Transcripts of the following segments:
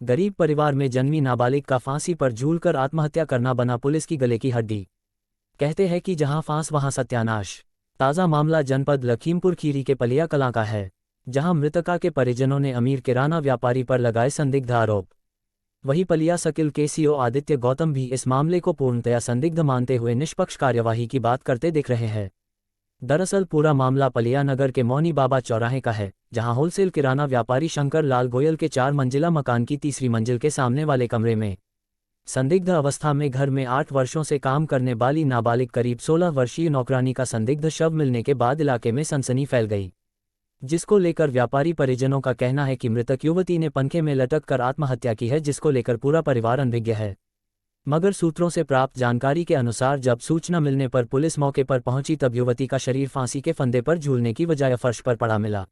गरीब परिवार में जन्मी नाबालिग का फांसी पर झूलकर आत्महत्या करना बना पुलिस की गले की हड्डी। कहते हैं कि जहां फांस वहां सत्यानाश। ताज़ा मामला जनपद लखीमपुर खीरी के पलिया कलां का है, जहां मृतका के परिजनों ने अमीर किराना व्यापारी पर लगाए संदिग्ध आरोप। वहीं पलिया सर्किल के सीओ आदित्य गौतम भी इस मामले को पूर्णतया संदिग्ध मानते हुए निष्पक्ष कार्यवाही की बात करते दिख रहे हैं। दरअसल पूरा मामला पलिया नगर के मौनी बाबा चौराहे का है, जहां होलसेल किराना व्यापारी शंकर लाल गोयल के 4 मंजिला मकान की तीसरी मंजिल के सामने वाले कमरे में संदिग्ध अवस्था में घर में 8 वर्षों से काम करने वाली नाबालिग करीब 16 वर्षीय नौकरानी का संदिग्ध शव मिलने के बाद इलाके में सनसनी फैल गई, जिसको लेकर व्यापारी परिजनों का कहना है कि मृतक युवती ने पंखे में लटक कर आत्महत्या की है, जिसको लेकर पूरा परिवार अनभिज्ञ है। मगर सूत्रों से प्राप्त जानकारी के अनुसार जब सूचना मिलने पर पुलिस मौके पर पहुंची तब युवती का शरीर फांसी के फंदे पर झूलने की बजाय फर्श पर पड़ा मिला।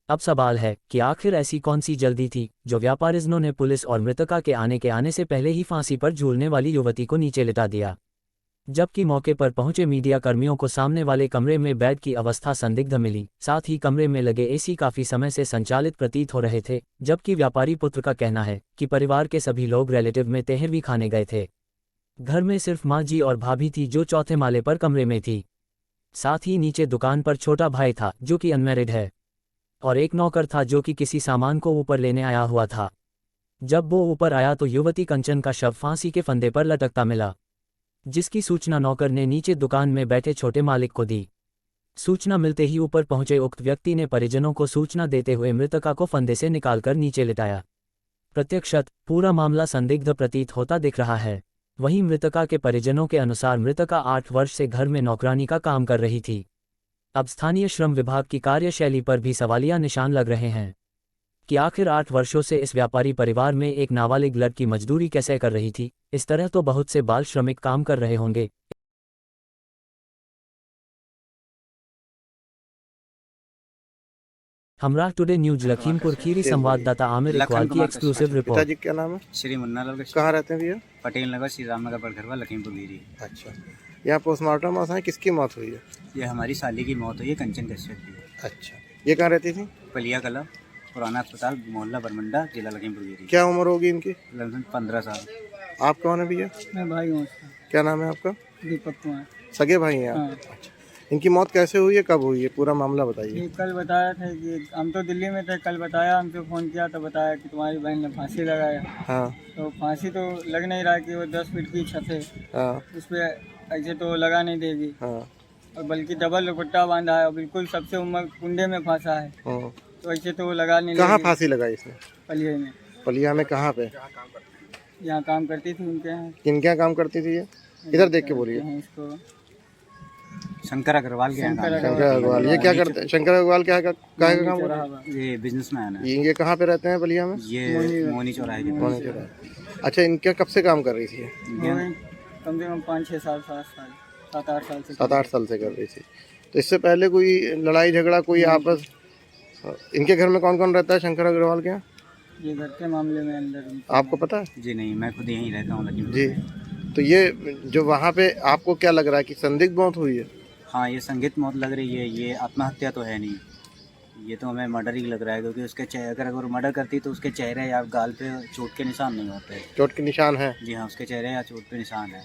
अब सवाल है कि आखिर ऐसी कौन सी जल्दी थी जो व्यापारिजनों ने पुलिस और मृतका के आने से पहले ही फांसी पर झूलने वाली युवती को नीचे लिटा दिया। जबकि मौके पर पहुंचे मीडिया कर्मियों को सामने वाले कमरे में बेड की अवस्था संदिग्ध मिली, साथ ही कमरे में लगे एसी काफी समय से संचालित प्रतीत हो रहे थे। जबकि व्यापारी पुत्र का कहना है कि परिवार के सभी लोग रिलेटिव में तेहरवी खाने गए थे। घर में सिर्फ माँ जी और भाभी थी जो चौथे माले पर कमरे में थी। साथ ही नीचे दुकान पर छोटा भाई था जो कि अनमैरिड है, और एक नौकर था जो कि किसी सामान को ऊपर लेने आया हुआ था। जब वो ऊपर आया तो युवती कंचन का शव फांसी के फंदे पर लटकता मिला, जिसकी सूचना नौकर ने नीचे दुकान में बैठे छोटे मालिक को दी। सूचना मिलते ही ऊपर पहुंचे उक्त व्यक्ति ने परिजनों को सूचना देते हुए मृतका को फंदे से निकालकर नीचे लिटाया। प्रत्यक्षत पूरा मामला संदिग्ध प्रतीत होता दिख रहा है। वहीं मृतका के परिजनों के अनुसार मृतका 8 वर्ष से घर में नौकरानी का काम कर रही थी। अब स्थानीय श्रम विभाग की कार्यशैली पर भी सवालिया निशान लग रहे हैं कि आखिर 8 वर्षों से इस व्यापारी परिवार में एक नाबालिग लड़की मजदूरी कैसे कर रही थी। इस तरह तो बहुत से बाल श्रमिक काम कर रहे होंगे। हमरा टुडे न्यूज लखीमपुर खीरी संवाददाता आमिर इकबाल की एक्सक्लूसिव रिपोर्ट। पिताजी क्या नाम है? श्री मुन्ना लाल कहाँ रहते हैं भैया? पटेल नगर श्री रामनगर बड़घरवा लखीमपुर खीरी। अच्छा, यहाँ पोस्टमार्टम आसान है, किसकी मौत हुई है? ये हमारी साली की मौत हुई है, कंचन कश्यप की। अच्छा, ये कहाँ रहती थी? पलिया कला, पुराना अस्पताल, मोहल्ला बरमंडा, जिला लखीमपुर खीरी। क्या उम्र होगी इनकी? लगभग 15 साल। आप कौन है भैया? मैं भाई हूँ। क्या नाम है आपका? दीपक कुमार। सगे भाई हैं आप? अच्छा, इनकी मौत कैसे हुई है, कब हुई है, पूरा मामला बताइए। ये कल बताया था कि हम तो दिल्ली में थे, कल बताया, हमसे फ़ोन किया तो बताया कि तुम्हारी बहन ने फांसी लगाया। हाँ तो फांसी तो लग नहीं रहा कि वो 10 फीट की छत है, हाँ उस पर ऐसे तो लगा नहीं देगी, हाँ और बल्कि डबल दुपट्टा बांधा है और बिल्कुल सबसे उम्र कुंडे में फंसा है, हाँ। तो ऐसे तो वो लगा नहीं कहाँ लेगी। फांसी लगाई इसने? पलिये में। पलिया में कहाँ पे? यहाँ काम करती थी उनके यहाँ। किनके यहाँ काम करती थी ये? इधर देख के बोलिए। इसको शंकर अग्रवाल के यहाँ काम शंकर अग्रवाल। ये क्या करते हैं? शंकर अग्रवाल क्या का काम करते हैं? है। ये बिजनेसमैन है। ये कहाँ पे रहते हैं पलिया में? ये मोनी चौराहे के पास। कौन है? अच्छा, इनके कब से काम कर रही थी? कम से कम 5-6 साल, 7-8 साल से। 7-8 साल से कर रही थी। तो इससे पहले कोई लड़ाई झगड़ा, कोई आपस? इनके घर में कौन कौन रहता है शंकर अग्रवाल के यहाँ? ये घर के मामले में अंदर आपको पता है? जी नहीं, मैं खुद यहीं रहता हूँ लखीमपुर जी। तो ये जो वहाँ पे आपको क्या लग रहा है कि संदिग्ध मौत हुई है? हाँ, ये संगीत मौत लग रही है। ये आत्महत्या तो है नहीं, ये तो हमें मर्डर ही लग रहा है, क्योंकि उसके अगर मर्डर करती तो उसके चेहरे या गाल पे चोट के निशान नहीं होते। चोट के निशान है? जी हाँ, उसके चेहरे या चोट पे निशान है।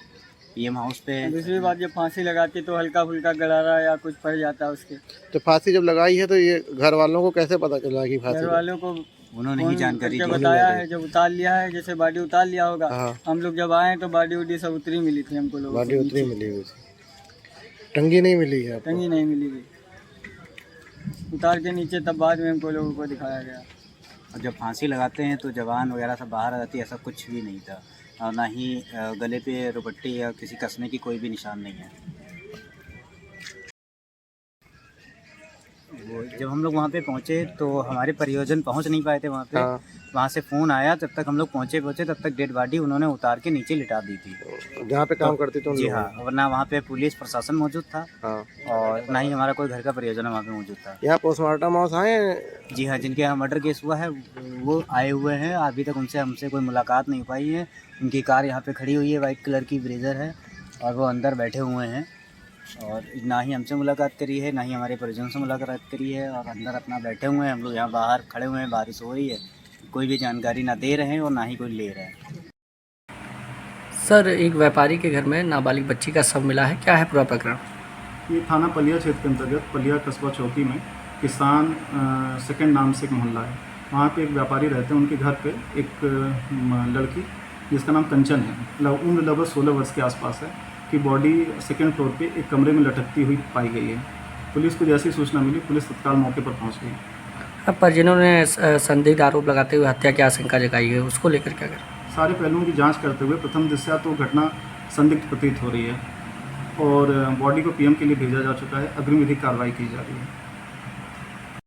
पीएम हाउस पे। दूसरी बात, ये फांसी लगाती तो हल्का फुल्का गरारा या कुछ पड़ जाता उसके। तो फांसी जब लगाई है तो ये घर वालों को कैसे पता चला कि फांसी? घर वालों को उन्होंने ही जानकारी दी। बताया है, जब उतार लिया है, जैसे बॉडी उतार लिया होगा। हाँ। हम लोग जब आए तो बॉडी उडी सब उतरी मिली थी हमको लोगों को। बॉडी उतरी मिली हुई थी, टंगी नहीं मिली है आपको? टंगी नहीं मिली थी, उतार के नीचे तब बाद में हमको लोगों को दिखाया गया। और जब फांसी लगाते हैं तो जवान वगैरह सब बाहर आ जाती है, ऐसा कुछ भी नहीं था, और ना ही गले पे रुपट्टी या किसी कसने की कोई भी निशान नहीं है। वो जब हम लोग वहाँ पे पहुँचे तो हमारे परियोजन पहुँच नहीं पाए थे वहाँ पे। हाँ। वहाँ से फ़ोन आया, जब तक हम लोग पहुँचे तब तक डेड बॉडी उन्होंने उतार के नीचे लिटा दी थी, जहाँ पे काम करती थी उन जी लोगों हाँ। वरना वहाँ पे पुलिस प्रशासन मौजूद था। हाँ। और ना ही हमारा कोई घर का परियोजना वहाँ पे मौजूद था। यहाँ पोस्टमार्टम हाउस आए? जी हाँ, जिनके यहाँ मर्डर केस हुआ है वो आए हुए हैं। अभी तक उनसे हमसे कोई मुलाकात नहीं पाई है। उनकी कार यहाँ पे खड़ी हुई है, वाइट कलर की ब्रेजर है, और वो अंदर बैठे हुए हैं, और ना ही हमसे मुलाकात करी है, ना ही हमारे परिजनों से मुलाकात करी है, और अंदर अपना बैठे हुए हैं। हम लोग यहाँ बाहर खड़े हुए हैं, बारिश हो रही है, कोई भी जानकारी ना दे रहे हैं और ना ही कोई ले रहा है। सर, एक व्यापारी के घर में नाबालिग बच्ची का शव मिला है, क्या है पूरा प्रकरण? ये थाना पलिया क्षेत्र के अंतर्गत पलिया कस्बा चौकी में किसान सेकंड नाम से एक मोहल्ला है। वहाँ पे एक व्यापारी रहते हैं, उनके घर पे एक लड़की जिसका नाम कंचन है, उम्र लगभग 16 वर्ष के आसपास है, की बॉडी सेकंड फ्लोर पे एक कमरे में लटकती हुई पाई गई है। पुलिस को जैसी सूचना मिली, पुलिस तत्काल मौके पर पहुँच गई। पर जिन्होंने संदिग्ध आरोप लगाते हुए हत्या की आशंका जताई है, उसको लेकर क्या करें? सारे पहलुओं की जांच करते हुए प्रथम दृष्टया तो घटना संदिग्ध प्रतीत हो रही है और बॉडी को पीएम के लिए भेजा जा चुका है। अग्रिम विधिक कार्रवाई की जा रही है।